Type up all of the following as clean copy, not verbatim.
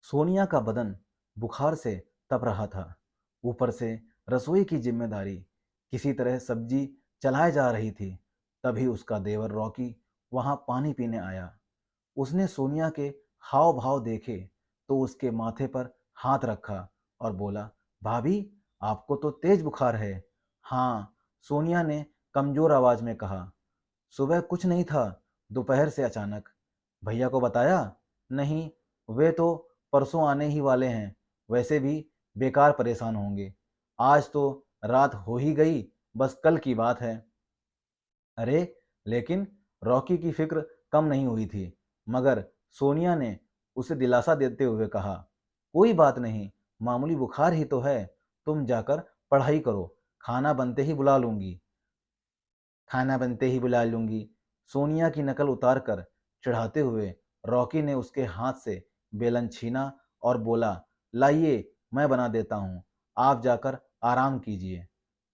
सोनिया का बदन बुखार से तप रहा था। ऊपर से रसोई की जिम्मेदारी, किसी तरह सब्जी चलाए जा रही थी। तभी उसका देवर रॉकी वहां पानी पीने आया। उसने सोनिया के हाव भाव देखे तो उसके माथे पर हाथ रखा और बोला, भाभी, आपको तो तेज बुखार है। हाँ, सोनिया ने कमजोर आवाज में कहा। सुबह कुछ नहीं था, दोपहर से अचानक। भैया को बताया? नहीं, वे तो परसों आने ही वाले हैं। वैसे भी बेकार परेशान होंगे। आज तो रात हो ही गई, बस कल की बात है। अरे, लेकिन रॉकी की फिक्र कम नहीं हुई थी। मगर सोनिया ने उसे दिलासा देते हुए कहा, कोई बात नहीं, मामूली बुखार ही तो है। तुम जाकर पढ़ाई करो, खाना बनते ही बुला लूंगी। खाना बनते ही बुला लूंगी। सोनिया की नकल उतार कर चढ़ाते हुए रॉकी ने उसके हाथ से बेलन छीना और बोला, लाइए, मैं बना देता हूँ, आप जाकर आराम कीजिए।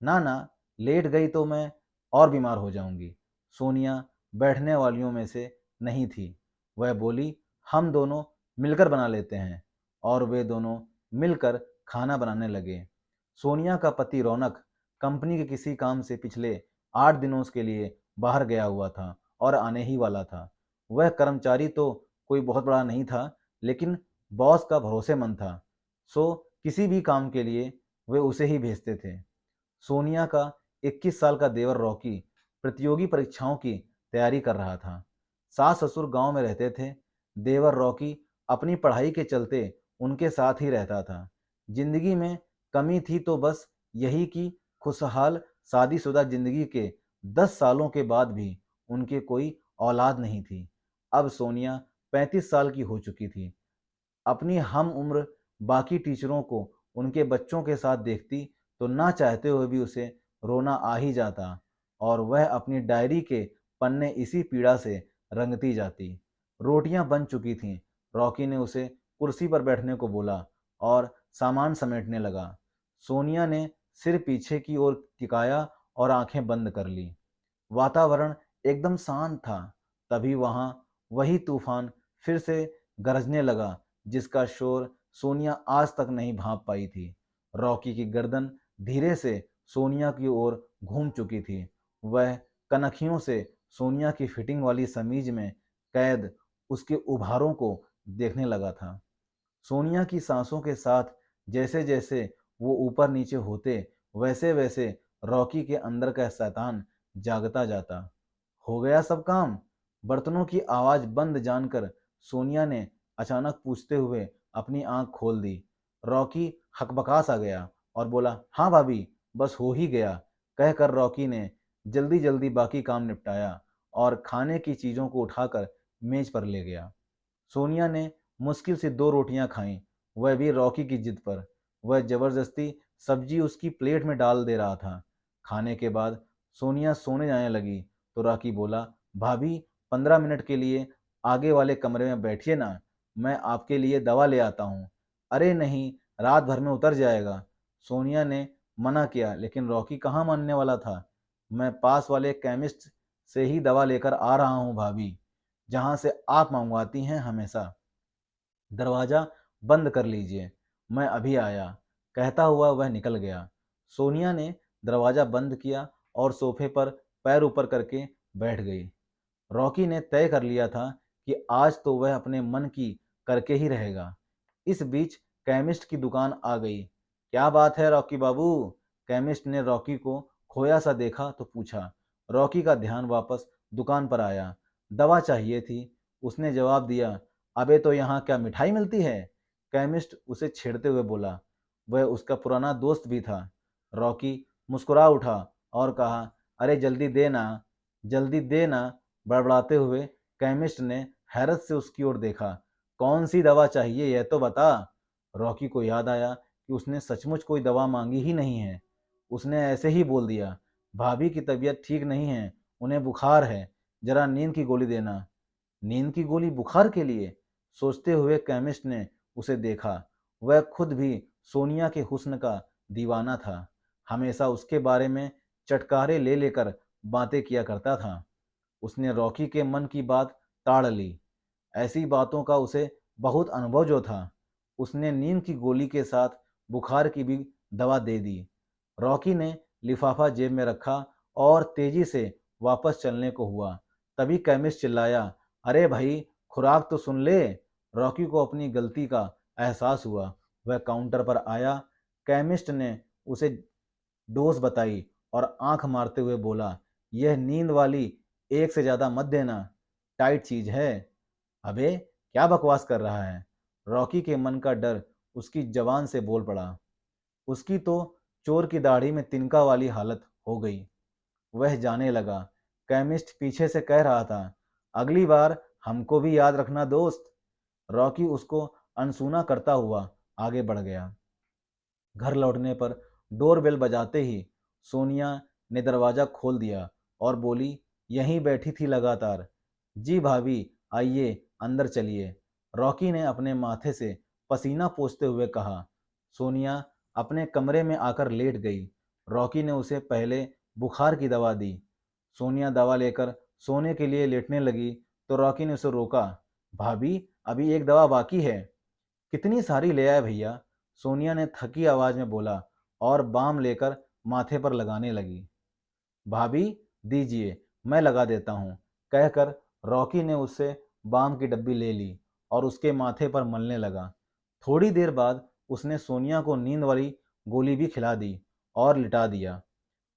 ना ना, लेट गई तो मैं और बीमार हो जाऊंगी। सोनिया बैठने वालियों में से नहीं थी। वह बोली, हम दोनों मिलकर बना लेते हैं। और वे दोनों मिलकर खाना बनाने लगे। सोनिया का पति रौनक कंपनी के किसी काम से पिछले 8 दिनों के लिए बाहर गया हुआ था और आने ही वाला था। वह कर्मचारी तो कोई बहुत बड़ा नहीं था, लेकिन बॉस का भरोसेमंद था। सो किसी भी काम के लिए वे उसे ही भेजते थे। सोनिया का 21 साल का देवर रॉकी प्रतियोगी परीक्षाओं की तैयारी कर रहा था। सास ससुर गांव में रहते थे। देवर रॉकी अपनी पढ़ाई के चलते उनके साथ ही रहता था। जिंदगी में कमी थी तो बस यही कि खुशहाल शादीशुदा जिंदगी के 10 सालों के बाद भी उनके कोई औलाद नहीं थी। अब सोनिया 35 साल की हो चुकी थी। अपनी हम उम्र बाकी टीचरों को उनके बच्चों के साथ देखती तो ना चाहते हुए भी उसे रोना आ ही जाता और वह अपनी डायरी के पन्ने इसी पीड़ा से रंगती जाती। रोटियां बन चुकी थीं। रॉकी ने उसे कुर्सी पर बैठने को बोला और सामान समेटने लगा। सोनिया ने सिर पीछे की ओर टिकाया और आंखें बंद कर ली। वातावरण एकदम शांत था। तभी वहां वही तूफान फिर से गरजने लगा, जिसका शोर सोनिया आज तक नहीं भांप पाई थी। रॉकी की गर्दन धीरे से सोनिया की ओर घूम चुकी थी। वह कनखियों से सोनिया की फिटिंग वाली समीज में कैद उसके उभारों को देखने लगा था। सोनिया की सांसों के साथ जैसे जैसे वो ऊपर नीचे होते, वैसे वैसे रॉकी के अंदर का शैतान जागता जाता। हो गया सब काम? बर्तनों की आवाज बंद जानकर सोनिया ने अचानक पूछते हुए अपनी आंख खोल दी। रॉकी हकबका सा गया और बोला, हाँ भाभी, बस हो ही गया। कहकर रॉकी ने जल्दी जल्दी बाकी काम निपटाया और खाने की चीजों को उठाकर मेज पर ले गया। सोनिया ने मुश्किल से 2 रोटियां खाईं, वह भी रॉकी की जिद पर। वह जबरदस्ती सब्जी उसकी प्लेट में डाल दे रहा था। खाने के बाद सोनिया सोने जाने लगी तो रॉकी बोला, भाभी, 15 मिनट के लिए आगे वाले कमरे में बैठिए ना, मैं आपके लिए दवा ले आता हूँ। अरे नहीं, रात भर में उतर जाएगा। सोनिया ने मना किया, लेकिन रॉकी कहाँ मानने वाला था। मैं पास वाले केमिस्ट से ही दवा लेकर आ रहा हूँ भाभी, जहां से आप मंगवाती हैं हमेशा। दरवाजा बंद कर लीजिए, मैं अभी आया। कहता हुआ वह निकल गया। सोनिया ने दरवाजा बंद किया और सोफे पर पैर ऊपर करके बैठ गई। रॉकी ने तय कर लिया था कि आज तो वह अपने मन की करके ही रहेगा। इस बीच केमिस्ट की दुकान आ गई। क्या बात है रॉकी बाबू? केमिस्ट ने रॉकी को खोया सा देखा तो पूछा। रॉकी का ध्यान वापस दुकान पर आया। दवा चाहिए थी, उसने जवाब दिया। अबे तो यहाँ क्या मिठाई मिलती है? केमिस्ट उसे छेड़ते हुए बोला। वह उसका पुराना दोस्त भी था। रॉकी मुस्कुरा उठा और कहा, अरे जल्दी दे ना, जल्दी दे ना। बड़बड़ाते हुए केमिस्ट ने हैरत से उसकी ओर देखा। कौन सी दवा चाहिए यह तो बता। रॉकी को याद आया कि उसने सचमुच कोई दवा मांगी ही नहीं है। उसने ऐसे ही बोल दिया, भाभी की तबीयत ठीक नहीं है, उन्हें बुखार है, जरा नींद की गोली देना। नींद की गोली बुखार के लिए? सोचते हुए केमिस्ट ने उसे देखा। वह खुद भी सोनिया के हुस्न का दीवाना था। हमेशा उसके बारे में चटकारे ले लेकर बातें किया करता था। उसने रॉकी के मन की बात ताड़ ली। ऐसी बातों का उसे बहुत अनुभव जो था। उसने नींद की गोली के साथ बुखार की भी दवा दे दी। रॉकी ने लिफाफा जेब में रखा और तेजी से वापस चलने को हुआ। तभी केमिस्ट चिल्लाया, अरे भाई, खुराक तो सुन ले। रॉकी को अपनी गलती का एहसास हुआ। वह काउंटर पर आया। केमिस्ट ने उसे डोज बताई और आंख मारते हुए बोला, यह नींद वाली एक से ज्यादा मत देना, टाइट चीज है। अबे, क्या बकवास कर रहा है? रॉकी के मन का डर उसकी जबान से बोल पड़ा। उसकी तो चोर की दाढ़ी में तिनका वाली हालत हो गई। वह जाने लगा। केमिस्ट पीछे से कह रहा था, अगली बार हमको भी याद रखना दोस्त। रॉकी उसको अनसुना करता हुआ आगे बढ़ गया। घर लौटने पर डोरबेल बजाते ही सोनिया ने दरवाजा खोल दिया और बोली, यहीं बैठी थी लगातार। जी भाभी, आइए अंदर चलिए। रॉकी ने अपने माथे से पसीना पोंछते हुए कहा। सोनिया अपने कमरे में आकर लेट गई। रॉकी ने उसे पहले बुखार की दवा दी। सोनिया दवा लेकर सोने के लिए लेटने लगी तो रॉकी ने उसे रोका। भाभी, अभी एक दवा बाकी है। कितनी सारी ले आए भैया, सोनिया ने थकी आवाज में बोला और बाम लेकर माथे पर लगाने लगी। भाभी, दीजिए, मैं लगा देता हूँ, कहकर रॉकी ने उससे बाम की डब्बी ले ली और उसके माथे पर मलने लगा। थोड़ी देर बाद उसने सोनिया को नींद वाली गोली भी खिला दी और लिटा दिया।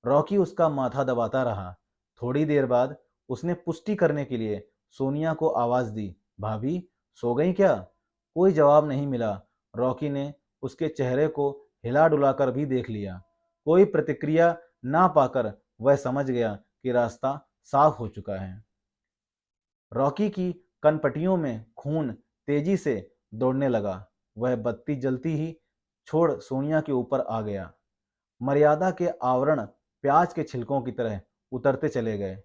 रॉकी उसका माथा दबाता रहा। थोड़ी देर बाद उसने पुष्टि करने के लिए सोनिया को आवाज दी, भाभी, सो गई क्या? कोई जवाब नहीं मिला। रॉकी ने उसके चेहरे को हिला डुलाकर भी देख लिया। कोई प्रतिक्रिया ना पाकर वह समझ गया कि रास्ता साफ हो चुका है। रॉकी की कनपटियों में खून तेजी से दौड़ने लगा। वह बत्ती जलती ही छोड़ सोनिया के ऊपर आ गया। मर्यादा के आवरण प्याज के छिलकों की तरह उतरते चले गए।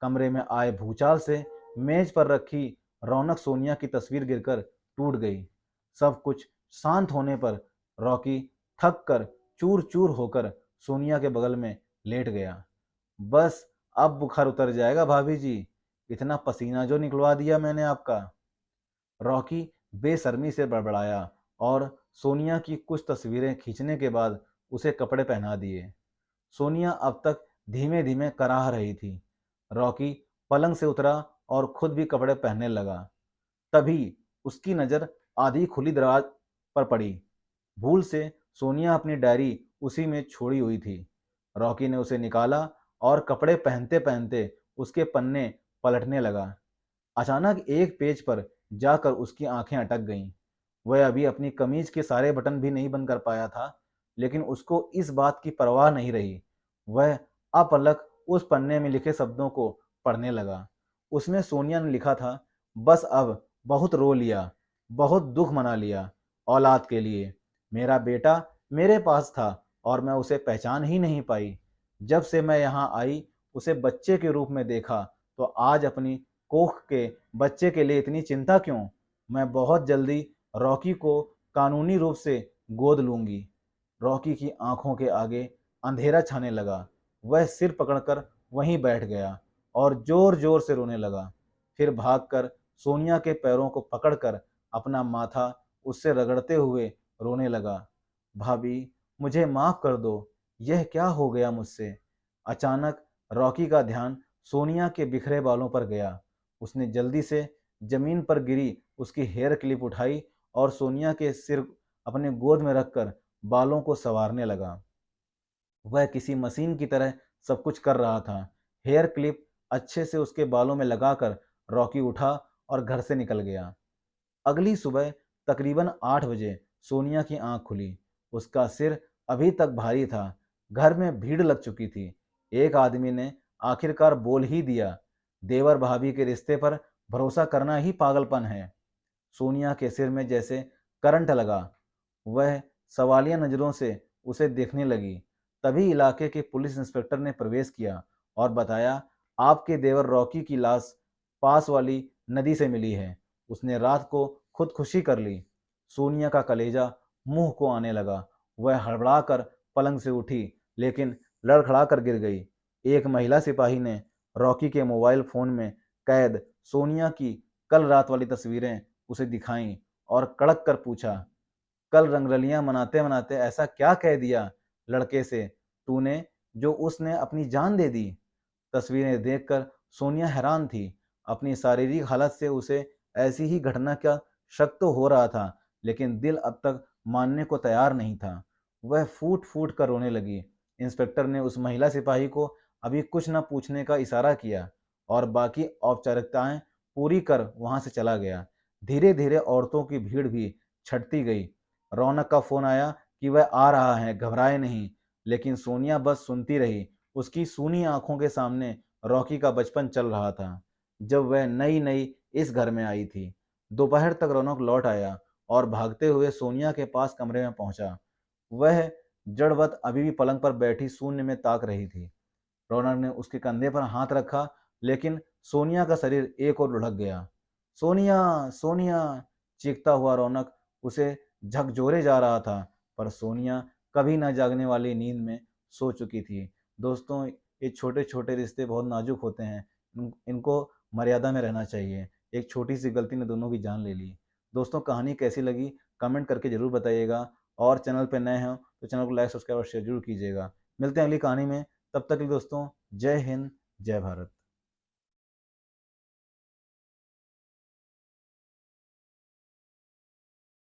कमरे में आए भूचाल से मेज पर रखी रौनक सोनिया की तस्वीर गिरकर टूट गई। सब कुछ शांत होने पर रॉकी थक कर चूर चूर होकर सोनिया के बगल में लेट गया। बस, अब बुखार उतर जाएगा भाभी जी। इतना पसीना जो निकलवा दिया मैंने आपका। रॉकी बेशर्मी से बड़बड़ाया और सोनिया की कुछ तस्वीरें खींचने के बाद उसे कपड़े पहना दिए। सोनिया अब तक धीमे धीमे कराह रही थी। रॉकी पलंग से उतरा और खुद भी कपड़े पहनने लगा। तभी उसकी नज़र आधी खुली दराज पर पड़ी। भूल से सोनिया अपनी डायरी उसी में छोड़ी हुई थी। रॉकी ने उसे निकाला और कपड़े पहनते पहनते उसके पन्ने पलटने लगा। अचानक एक पेज पर जाकर उसकी आंखें अटक गईं। वह अभी अपनी कमीज के सारे बटन भी नहीं बंद कर पाया था, लेकिन उसको इस बात की परवाह नहीं रही। वह अपलक उस पन्ने में लिखे शब्दों को पढ़ने लगा। उसमें सोनिया ने लिखा था, बस अब बहुत रो लिया, बहुत दुख मना लिया औलाद के लिए। मेरा बेटा मेरे पास था और मैं उसे पहचान ही नहीं पाई। जब से मैं यहाँ आई, उसे बच्चे के रूप में देखा, तो आज अपनी कोख के बच्चे के लिए इतनी चिंता क्यों? मैं बहुत जल्दी रॉकी को कानूनी रूप से गोद लूंगी। रॉकी की आंखों के आगे अंधेरा छाने लगा। वह सिर पकड़कर वहीं बैठ गया और जोर जोर से रोने लगा। फिर भागकर सोनिया के पैरों को पकड़कर अपना माथा उससे रगड़ते हुए रोने लगा। भाभी, मुझे माफ कर दो, यह क्या हो गया मुझसे? अचानक रॉकी का ध्यान सोनिया के बिखरे बालों पर गया। उसने जल्दी से जमीन पर गिरी उसकी हेयर क्लिप उठाई और सोनिया के सिर अपने गोद में रखकर बालों को संवारने लगा। वह किसी मशीन की तरह सब कुछ कर रहा था। हेयर क्लिप अच्छे से उसके बालों में लगाकर रॉकी उठा और घर से निकल गया। अगली सुबह तकरीबन 8 बजे सोनिया की आंख खुली। उसका सिर अभी तक भारी था। घर में भीड़ लग चुकी थी। एक आदमी ने आखिरकार बोल ही दिया, देवर भाभी के रिश्ते पर भरोसा करना ही पागलपन है। सोनिया के सिर में जैसे करंट लगा। वह सवालिया नजरों से उसे देखने लगी। तभी इलाके के पुलिस इंस्पेक्टर ने प्रवेश किया और बताया, आपके देवर रॉकी की लाश पास वाली नदी से मिली है। उसने रात को खुदकुशी कर ली। सोनिया का कलेजा मुंह को आने लगा। वह हड़बड़ाकर पलंग से उठी, लेकिन लड़खड़ाकर गिर गई। एक महिला सिपाही ने रॉकी के मोबाइल फोन में कैद सोनिया की कल रात वाली तस्वीरें उसे दिखाईं और कड़क कर पूछा, कल रंगरलियां मनाते मनाते ऐसा क्या कह दिया लड़के से तूने, जो उसने अपनी जान दे दी। तस्वीरें देखकर सोनिया हैरान थी। अपनी शारीरिक हालत से उसे ऐसी ही घटना का शक तो हो रहा था, लेकिन दिल अब तक मानने को तैयार नहीं था। वह फूट फूट कर रोने लगी। इंस्पेक्टर ने उस महिला सिपाही को अभी कुछ न पूछने का इशारा किया और बाकी औपचारिकताएं पूरी कर वहां से चला गया। धीरे धीरे औरतों की भीड़ भी छटती गई। रौनक का फोन आया कि वह आ रहा है, घबराए नहीं। लेकिन सोनिया बस सुनती रही। उसकी सूनी आंखों के सामने रॉकी का बचपन चल रहा था, जब वह नई नई इस घर में आई थी। दोपहर तक रौनक लौट आया और भागते हुए सोनिया के पास कमरे में पहुंचा। वह जड़वत अभी भी पलंग पर बैठी शून्य में ताक रही थी। रौनक ने उसके कंधे पर हाथ रखा, लेकिन सोनिया का शरीर एक ओर लुढ़क गया। सोनिया, सोनिया, चीखता हुआ रौनक उसे झकझोरे जा रहा था, पर सोनिया कभी न जागने वाली नींद में सो चुकी थी। दोस्तों, ये छोटे छोटे रिश्ते बहुत नाजुक होते हैं। इनको मर्यादा में रहना चाहिए। एक छोटी सी गलती ने दोनों की जान ले ली। दोस्तों, कहानी कैसी लगी कमेंट करके जरूर बताइएगा, और चैनल पर नए हो तो चैनल को लाइक सब्सक्राइब और शेयर जरूर कीजिएगा। मिलते हैं अगली कहानी में। तब तक के लिए दोस्तों, जय हिंद, जय भारत।